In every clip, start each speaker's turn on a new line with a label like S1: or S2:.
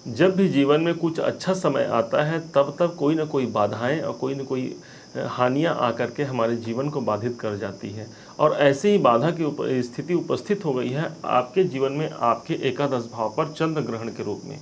S1: जब भी जीवन में कुछ अच्छा समय आता है तब तब कोई ना कोई बाधाएं और कोई ना कोई हानियां आकर के हमारे जीवन को बाधित कर जाती है। और ऐसे ही बाधा की स्थिति उपस्थित हो गई है आपके जीवन में, आपके एकादश भाव पर चंद्र ग्रहण के रूप में।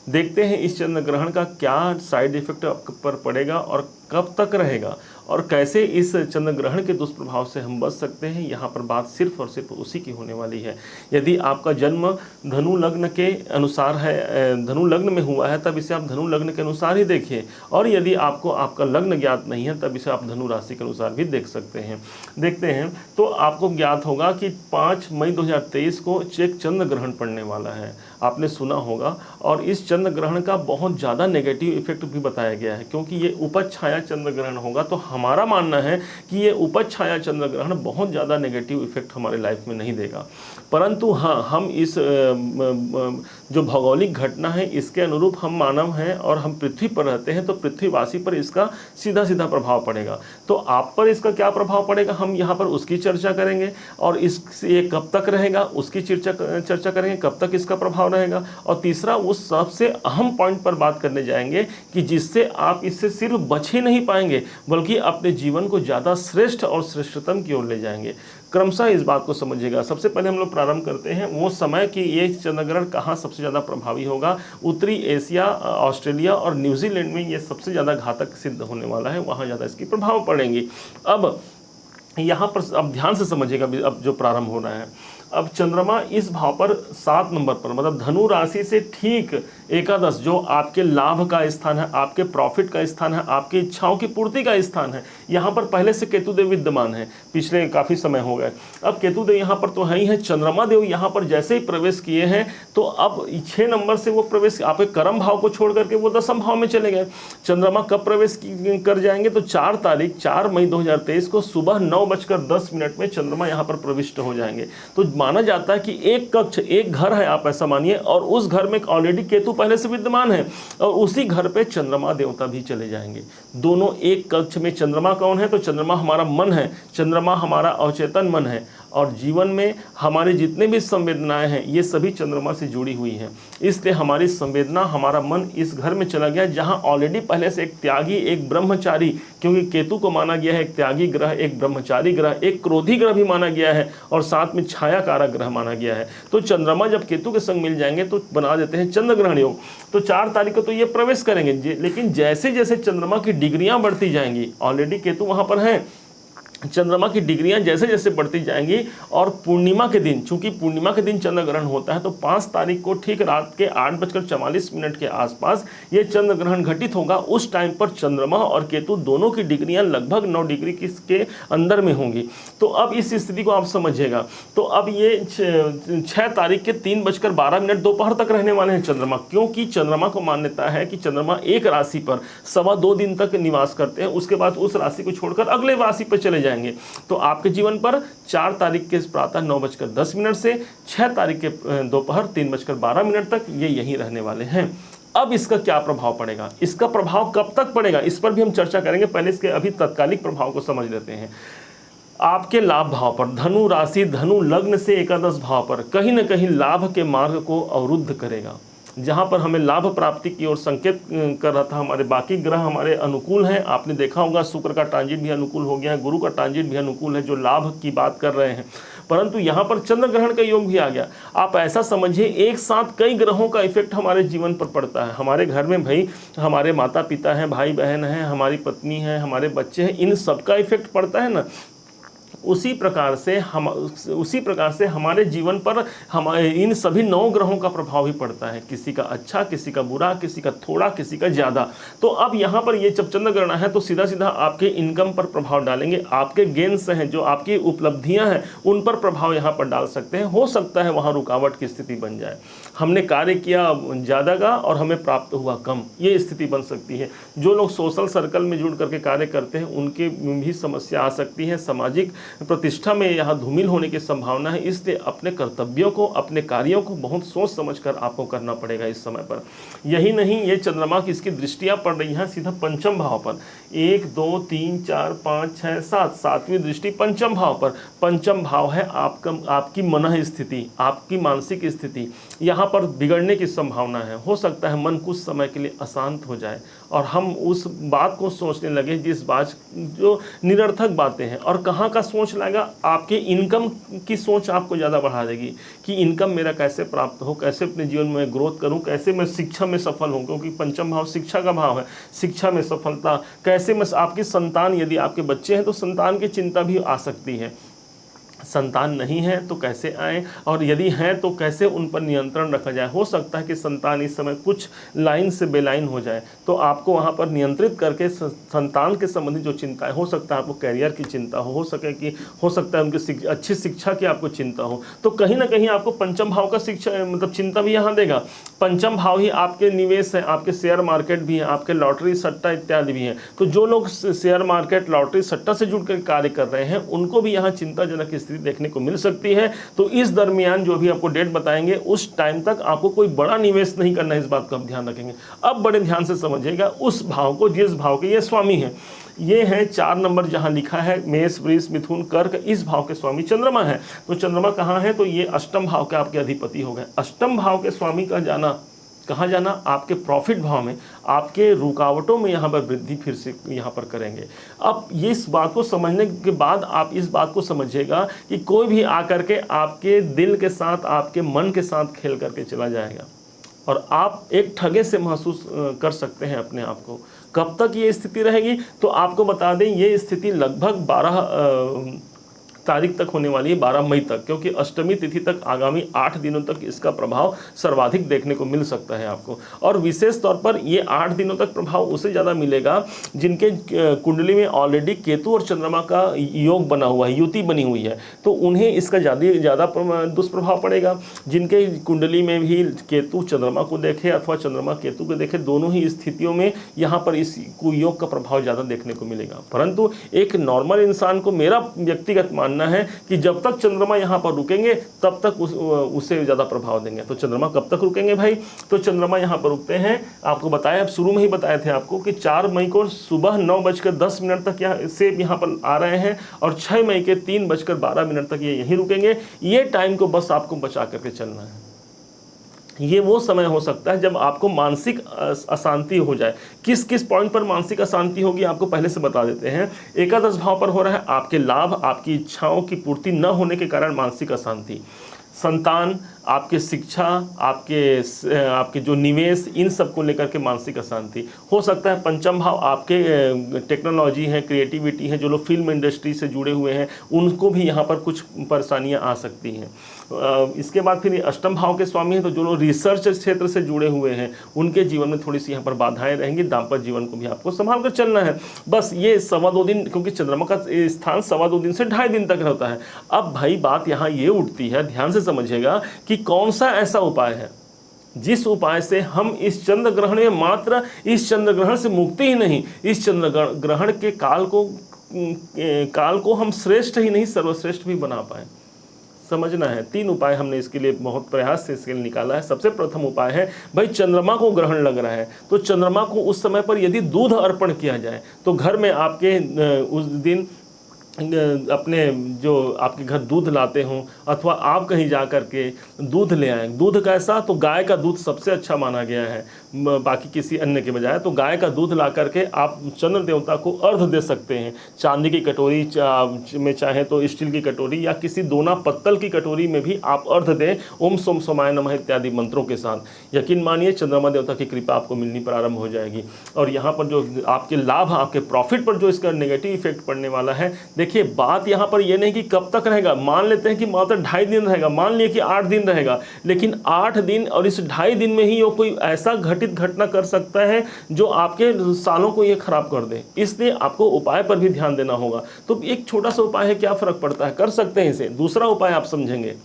S1: देखते हैं इस चंद्र ग्रहण का क्या साइड इफेक्ट आप पर पड़ेगा और कब तक रहेगा, और कैसे इस चंद्र ग्रहण के दुष्प्रभाव से हम बच सकते हैं। यहाँ पर बात सिर्फ और सिर्फ उसी की होने वाली है। यदि आपका जन्म धनु लग्न के अनुसार है, धनु लग्न में हुआ है, तब इसे आप धनु लग्न के अनुसार ही देखिए। और यदि आपको आपका लग्न ज्ञात नहीं है तब इसे आप धनु राशि के अनुसार भी देख सकते हैं। देखते हैं तो आपको ज्ञात होगा कि 5 मई 2023 को एक चंद्र ग्रहण पड़ने वाला है, आपने सुना होगा। और इस चंद्र ग्रहण का बहुत ज़्यादा नेगेटिव इफेक्ट भी बताया गया है, क्योंकि ये उपज छाया चंद्र ग्रहण होगा। तो हमारा मानना है कि ये उपज छाया चंद्र ग्रहण बहुत ज़्यादा नेगेटिव इफेक्ट हमारे लाइफ में नहीं देगा। परंतु हाँ, हम इस जो भौगोलिक घटना है इसके अनुरूप हम मानव हैं और हम पृथ्वी पर रहते हैं, तो पृथ्वीवासी पर इसका सीधा सीधा प्रभाव पड़ेगा। तो आप पर इसका क्या प्रभाव पड़ेगा, हम यहाँ पर उसकी चर्चा करेंगे। और ये कब तक रहेगा उसकी चर्चा करेंगे, कब तक इसका प्रभाव रहेगा। और तीसरा, उस सबसे अहम पॉइंट पर बात करने जाएंगे कि जिससे आप इससे सिर्फ बच ही नहीं पाएंगे बल्कि अपने जीवन को ज़्यादा श्रेष्ठ और श्रेष्ठतम की ओर ले जाएंगे। क्रमशः इस बात को समझिएगा। सबसे पहले हम लोग प्रारंभ करते हैं वो समय कि ये चंद्रग्रहण कहाँ सबसे ज़्यादा प्रभावी होगा। उत्तरी एशिया, ऑस्ट्रेलिया और न्यूजीलैंड में ये सबसे ज़्यादा घातक सिद्ध होने वाला है, वहाँ ज़्यादा इसकी प्रभाव पड़ेंगी। अब यहाँ पर अब ध्यान से समझिएगा, अब जो प्रारंभ हो रहा है, अब चंद्रमा इस भाव पर 7 नंबर पर, मतलब धनु राशि से ठीक एकादश, जो आपके लाभ का स्थान है, आपके प्रॉफिट का स्थान है, आपकी इच्छाओं की पूर्ति का स्थान है, यहाँ पर पहले से केतुदेव विद्यमान है, पिछले काफ़ी समय हो गए। अब केतुदेव यहाँ पर तो है ही है, चंद्रमा देव यहाँ पर जैसे ही प्रवेश किए हैं तो अब 6 नंबर से वो प्रवेश आपके कर्म भाव को छोड़ करके वो 10वें भाव में चले गए। चंद्रमा कब प्रवेश कर जाएंगे, तो 4 मई 2023 को सुबह 9:10 में चंद्रमा यहाँ पर प्रविष्ट हो जाएंगे। तो माना जाता है कि एक कक्ष, एक घर है, आप ऐसा मानिए, और उस घर में ऑलरेडी केतु पहले से विद्यमान है और उसी घर पे चंद्रमा देवता भी चले जाएंगे। दोनों एक कक्ष में। चंद्रमा कौन है, तो चंद्रमा हमारा मन है, चंद्रमा हमारा अवचेतन मन है, और जीवन में हमारे जितने भी संवेदनाएं हैं ये सभी चंद्रमा से जुड़ी हुई हैं। इसलिए हमारी संवेदना, हमारा मन इस घर में चला गया जहां ऑलरेडी पहले से एक त्यागी, एक ब्रह्मचारी, क्योंकि केतु को माना गया है एक त्यागी ग्रह, एक ब्रह्मचारी ग्रह, एक क्रोधी ग्रह भी माना गया है और साथ में छाया कारक ग्रह माना गया है। तो चंद्रमा जब केतु के संग मिल जाएंगे तो बना देते हैं चंद्र ग्रहण योग। तो 4 तारीख को तो ये प्रवेश करेंगे, लेकिन जैसे जैसे चंद्रमा की डिग्रियां बढ़ती जाएंगी, ऑलरेडी केतु वहां पर है, चंद्रमा की डिग्रियां जैसे जैसे बढ़ती जाएंगी, और पूर्णिमा के दिन, चूंकि पूर्णिमा के दिन चंद्र ग्रहण होता है, तो 5 तारीख को ठीक रात के 8:44 के आसपास ये चंद्र ग्रहण घटित होगा। उस टाइम पर चंद्रमा और केतु दोनों की डिग्रियां लगभग 9 डिग्री के अंदर में होंगी। तो अब इस स्थिति को आप समझिएगा। तो अब ये 6 तारीख के 3:12 दोपहर तक रहने वाले हैं चंद्रमा, क्योंकि चंद्रमा को मान्यता है कि चंद्रमा एक राशि पर 2.25 दिन तक निवास करते हैं, उसके बाद उस राशि को छोड़कर अगले राशि पर चले जाएंगे। तो आपके जीवन पर 4 तारीख के प्रातः 9:10 से 6 तारीख के दोपहर 3:12 तक ये यहीं रहने वाले हैं। अब इसका क्या प्रभाव पड़ेगा, इसका प्रभाव कब तक पड़ेगा, इस पर भी हम चर्चा करेंगे। पहले इसके अभी तत्कालिक प्रभाव को समझ लेते हैं। आपके लाभ भाव पर, धनु राशि, धनु लग्न से एकादश भाव पर कहीं ना कहीं लाभ के मार्ग को अवरुद्ध करेगा। जहाँ पर हमें लाभ प्राप्ति की ओर संकेत कर रहा था, हमारे बाकी ग्रह हमारे अनुकूल हैं। आपने देखा होगा शुक्र का ट्रांजिट भी अनुकूल हो गया है, गुरु का ट्रांजिट भी अनुकूल है, जो लाभ की बात कर रहे हैं। परंतु यहाँ पर चंद्र ग्रहण का योग भी आ गया। आप ऐसा समझिए, एक साथ कई ग्रहों का इफेक्ट हमारे जीवन पर पड़ता है। हमारे घर में भाई हमारे माता पिता हैं, भाई बहन हैं, हमारी पत्नी है, हमारे बच्चे हैं, इन सबका इफेक्ट पड़ता है ना। उसी प्रकार से हमारे जीवन पर इन सभी 9 ग्रहों का प्रभाव भी पड़ता है। किसी का अच्छा, किसी का बुरा, किसी का थोड़ा, किसी का ज़्यादा। तो अब यहाँ पर ये जब चंद्र ग्रहण है तो सीधा सीधा आपके इनकम पर प्रभाव डालेंगे। आपके गेन्स हैं, जो आपकी उपलब्धियाँ हैं, उन पर प्रभाव यहाँ पर डाल सकते हैं। हो सकता है वहाँ रुकावट की स्थिति बन जाए। हमने कार्य किया ज़्यादा का और हमें प्राप्त हुआ कम, ये स्थिति बन सकती है। जो लोग सोशल सर्कल में जुड़ करके कार्य करते हैं उनके भी समस्या आ सकती है। सामाजिक प्रतिष्ठा में यहाँ धूमिल होने की संभावना है। इसलिए अपने कर्तव्यों को, अपने कार्यों को बहुत सोच समझकर आपको करना पड़ेगा इस समय पर। यही नहीं, ये चंद्रमा की इसकी दृष्टियाँ पड़ रही हैं सीधा पंचम भाव पर, 1 2 3 4 5 6 7, सातवीं दृष्टि पंचम भाव पर। पंचम भाव है आपकी मन स्थिति, आपकी मानसिक स्थिति, यहाँ पर बिगड़ने की संभावना है। हो सकता है मन कुछ समय के लिए अशांत हो जाए और हम उस बात को सोचने लगे जिस बात जो निरर्थक बातें हैं। और कहाँ का सोच लाएगा, आपके इनकम की सोच आपको ज़्यादा बढ़ा देगी कि इनकम मेरा कैसे प्राप्त हो, कैसे अपने जीवन में ग्रोथ करूं, कैसे मैं शिक्षा में सफल हूं, क्योंकि पंचम भाव शिक्षा का भाव है। शिक्षा में सफलता कैसे मैं, आपकी संतान, यदि आपके बच्चे हैं तो संतान की चिंता भी आ सकती है। संतान नहीं है तो कैसे आए, और यदि हैं तो कैसे उन पर नियंत्रण रखा जाए। हो सकता है कि संतान इस समय कुछ लाइन से बेलाइन हो जाए, तो आपको वहाँ पर नियंत्रित करके संतान के संबंधित जो चिंता है, हो सकता है आपको कैरियर की चिंता हो सकता है उनकी अच्छी शिक्षा की आपको चिंता हो, तो कहीं ना कहीं आपको पंचम भाव का शिक्षा मतलब चिंता भी यहाँ देगा। पंचम भाव ही आपके निवेश है, आपके शेयर मार्केट भी है, आपके लॉटरी सट्टा इत्यादि भी हैं। तो जो लोग शेयर मार्केट लॉटरी सट्टा से जुड़कर कार्य कर रहे हैं उनको भी यहाँ चिंताजनक स्थिति देखने को मिल सकती है। तो इस दरमियान जो भी आपको डेट बताएंगे उस टाइम तक आपको कोई बड़ा निवेश नहीं करना है, इस बात का आप ध्यान रखेंगे। अब बड़े ध्यान से समझिएगा उस भाव को जिस भाव के ये स्वामी हैं। ये है 4 नंबर जहां लिखा है मेष वृष मिथुन कर्क, इस भाव के स्वामी चंद्रमा है। तो चंद्रमा कहाँ है, तो ये अष्टम भाव के आपके अधिपति हो गए। अष्टम भाव के स्वामी का जाना, कहाँ जाना, आपके प्रॉफिट भाव में, आपके रुकावटों में यहाँ पर वृद्धि फिर से यहाँ पर करेंगे। अब ये इस बात को समझने के बाद आप इस बात को समझिएगा कि कोई भी आकर के आपके दिल के साथ, आपके मन के साथ खेल करके चला जाएगा और आप एक ठगे से महसूस कर सकते हैं अपने आप को। कब तक ये स्थिति रहेगी, तो आपको बता दें ये स्थिति लगभग 12 तारीख तक होने वाली है, 12 मई तक, क्योंकि अष्टमी तिथि तक आगामी 8 दिनों तक इसका प्रभाव सर्वाधिक देखने को मिल सकता है आपको। और विशेष तौर पर ये 8 दिनों तक प्रभाव उसे ज़्यादा मिलेगा जिनके कुंडली में ऑलरेडी केतु और चंद्रमा का योग बना हुआ है, युति बनी हुई है, तो उन्हें इसका ज़्यादा दुष्प्रभाव पड़ेगा। जिनके कुंडली में भी केतु चंद्रमा को देखे अथवा चंद्रमा केतु को देखे, दोनों ही स्थितियों में यहाँ पर इस कुयोग का प्रभाव ज़्यादा देखने को मिलेगा। परंतु एक नॉर्मल इंसान को मेरा व्यक्तिगत मानना है कि जब तक चंद्रमा यहाँ पर रुकेंगे तब तक उसे ज़्यादा प्रभाव देंगे। तो चंद्रमा कब तक रुकेंगे भाई, तो चंद्रमा यहाँ पर रुकते हैं, आपको बताया, अब शुरू में ही बताए थे आपको कि 4 मई को सुबह 9:10 तक यहाँ पर आ रहे हैं और 6 मई के 3:12 तक ये यहीं रुकेंगे। ये टाइम को बस आपको बचा करके चलना है। ये वो समय हो सकता है जब आपको मानसिक अशांति हो जाए। किस किस पॉइंट पर मानसिक अशांति होगी आपको पहले से बता देते हैं। एकादश भाव पर हो रहा है आपके लाभ, आपकी इच्छाओं की पूर्ति न होने के कारण मानसिक अशांति, संतान, आपके शिक्षा, आपके जो निवेश, इन सब को लेकर के मानसिक अशांति हो सकता है। पंचम भाव आपके टेक्नोलॉजी है, क्रिएटिविटी है, जो लोग फिल्म इंडस्ट्री से जुड़े हुए हैं उनको भी यहाँ पर कुछ परेशानियाँ आ सकती हैं। इसके बाद फिर अष्टम भाव के स्वामी हैं, तो जो लोग रिसर्च क्षेत्र से जुड़े हुए हैं उनके जीवन में थोड़ी सी यहाँ पर बाधाएं रहेंगी। दाम्पत्य जीवन को भी आपको संभाल कर चलना है। बस ये 2.25 दिन, क्योंकि चंद्रमा का स्थान 2.25 दिन से 2.5 दिन तक रहता है। अब भाई बात यहाँ ये उठती है, ध्यान से समझिएगा कि कौन सा ऐसा उपाय है जिस उपाय से हम इस चंद्र ग्रहण में, मात्र इस चंद्र ग्रहण से मुक्ति ही नहीं, इस चंद्र ग्रहण के काल को हम श्रेष्ठ ही नहीं सर्वश्रेष्ठ भी बना पाए। समझना है, 3 उपाय हमने इसके लिए बहुत प्रयास से इसके लिए निकाला है। सबसे प्रथम उपाय है भाई, चंद्रमा को ग्रहण लग रहा है तो चंद्रमा को उस समय पर यदि दूध अर्पण किया जाए तो घर में आपके उस दिन अपने जो आपके घर दूध लाते हों अथवा आप कहीं जा कर के दूध ले आएँ। दूध कैसा, तो गाय का दूध सबसे अच्छा माना गया है बाकी किसी अन्य के बजाय। तो गाय का दूध ला करके आप चंद्र देवता को अर्घ दे सकते हैं। चांदी की कटोरी में चाहे तो स्टील की कटोरी या किसी दोना पत्तल की कटोरी में भी आप अर्घ दें, ओम सोम सोमाय नमः इत्यादि मंत्रों के साथ। यकीन मानिए चंद्रमा देवता की कृपा आपको मिलनी प्रारंभ हो जाएगी। और यहाँ पर जो आपके लाभ, आपके प्रॉफिट पर जो इसका नेगेटिव इफेक्ट पड़ने वाला है, देखिए बात यहाँ पर यह नहीं कि कब तक रहेगा। मान लेते हैं कि मात्र 2.5 दिन रहेगा, मान लिए कि 8 दिन रहेगा, लेकिन 8 दिन और इस 2.5 दिन में ही ये कोई ऐसा घटना कर सकता है जो आपके सालों को ये खराब कर दे। इसलिए आपको उपाय पर भी ध्यान देना होगा। तो एक छोटा सा उपाय है, क्या फर्क पड़ता है, कर सकते हैं इसे। दूसरा उपाय आप समझेंगे,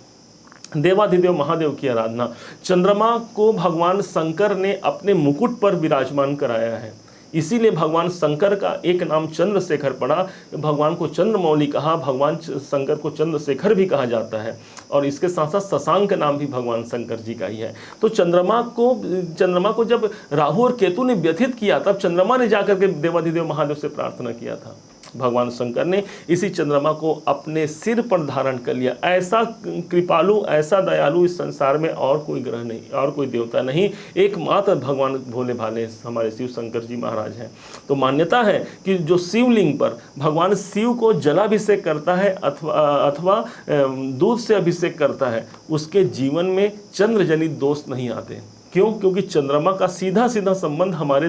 S1: देवाधिदेव महादेव की आराधना। चंद्रमा को भगवान शंकर ने अपने मुकुट पर विराजमान कराया है। इसीलिए भगवान शंकर का एक नाम चंद्रशेखर पड़ा। भगवान को चंद्रमौली कहा, भगवान शंकर को चंद्रशेखर भी कहा जाता है। और इसके साथ साथ शशांक नाम भी भगवान शंकर जी का ही है। तो चंद्रमा को जब राहु और केतु ने व्यथित किया, तब चंद्रमा ने जाकर के देवाधिदेव महादेव से प्रार्थना किया था। भगवान शंकर ने इसी चंद्रमा को अपने सिर पर धारण कर लिया। ऐसा कृपालु, ऐसा दयालु इस संसार में और कोई ग्रह नहीं, और कोई देवता नहीं, एकमात्र भगवान भोले भाले हमारे शिव शंकर जी महाराज हैं। तो मान्यता है कि जो शिवलिंग पर भगवान शिव को जलाभिषेक करता है अथवा दूध से अभिषेक करता है, उसके जीवन में चंद्र जनित दोष नहीं आते। क्यों? क्योंकि चंद्रमा का सीधा सीधा संबंध हमारे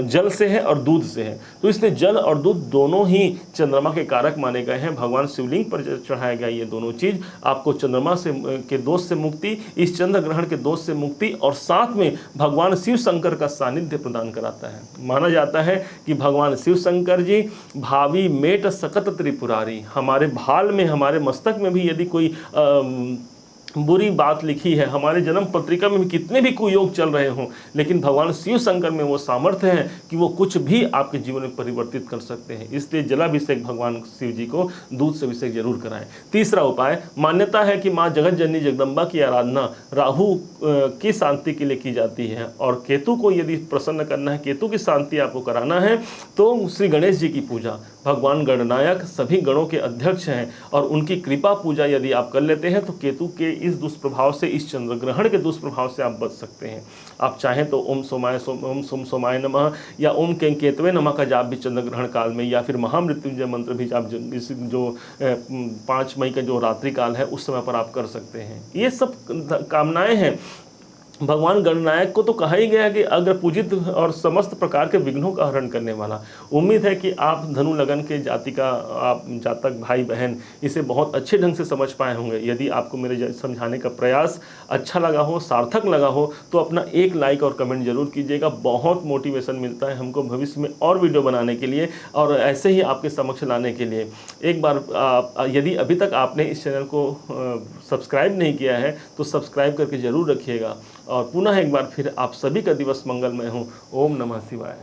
S1: जल से है और दूध से है। तो इसलिए जल और दूध दोनों ही चंद्रमा के कारक माने गए हैं। भगवान शिवलिंग पर चढ़ाया गया ये दोनों चीज़ आपको चंद्रमा से के दोष से मुक्ति, इस चंद्र ग्रहण के दोष से मुक्ति, और साथ में भगवान शिव शंकर का सानिध्य प्रदान कराता है। माना जाता है कि भगवान शिव शंकर जी भावी मेट सकत त्रिपुरारी, हमारे भाल में, हमारे मस्तक में भी यदि कोई बुरी बात लिखी है, हमारे जन्म पत्रिका में भी कितने भी कुयोग चल रहे हों, लेकिन भगवान शिव शंकर में वो सामर्थ्य है कि वो कुछ भी आपके जीवन में परिवर्तित कर सकते हैं। इसलिए जलाभिषेक भगवान शिव जी को दूध से अभिषेक जरूर कराएं। तीसरा उपाय, मान्यता है कि माँ जगत जननी जगदम्बा की आराधना राहु की शांति के लिए की जाती है, और केतु को यदि प्रसन्न करना है, केतु की शांति आपको कराना है, तो श्री गणेश जी की पूजा, भगवान गणनायक सभी गणों के अध्यक्ष हैं, और उनकी कृपा पूजा यदि आप कर लेते हैं तो केतु के इस दुष्प्रभाव से, इस चंद्र ग्रहण के दुष्प्रभाव से आप बच सकते हैं। आप चाहें तो ओम सोम सोमाय नमः या ओम केतवे नमः का जाप भी चंद्र ग्रहण काल में, या फिर महामृत्युंजय मंत्र भी आप जो 5 मई का जो रात्रि काल है उस समय पर आप कर सकते हैं। ये सब कामनाएं हैं। भगवान गणनायक को तो कहा ही गया कि अग्र पूजित और समस्त प्रकार के विघ्नों का हरण करने वाला। उम्मीद है कि आप धनु लगन के आप जातक भाई बहन इसे बहुत अच्छे ढंग से समझ पाए होंगे। यदि आपको मेरे समझाने का प्रयास अच्छा लगा हो, सार्थक लगा हो, तो अपना एक लाइक और कमेंट जरूर कीजिएगा। बहुत मोटिवेशन मिलता है हमको भविष्य में और वीडियो बनाने के लिए और ऐसे ही आपके समक्ष लाने के लिए। एक बार यदि अभी तक आपने इस चैनल को सब्सक्राइब नहीं किया है तो सब्सक्राइब करके जरूर रखिएगा। और पुनः एक बार फिर आप सभी का दिवस मंगलमय हो। ओम नमः शिवाय।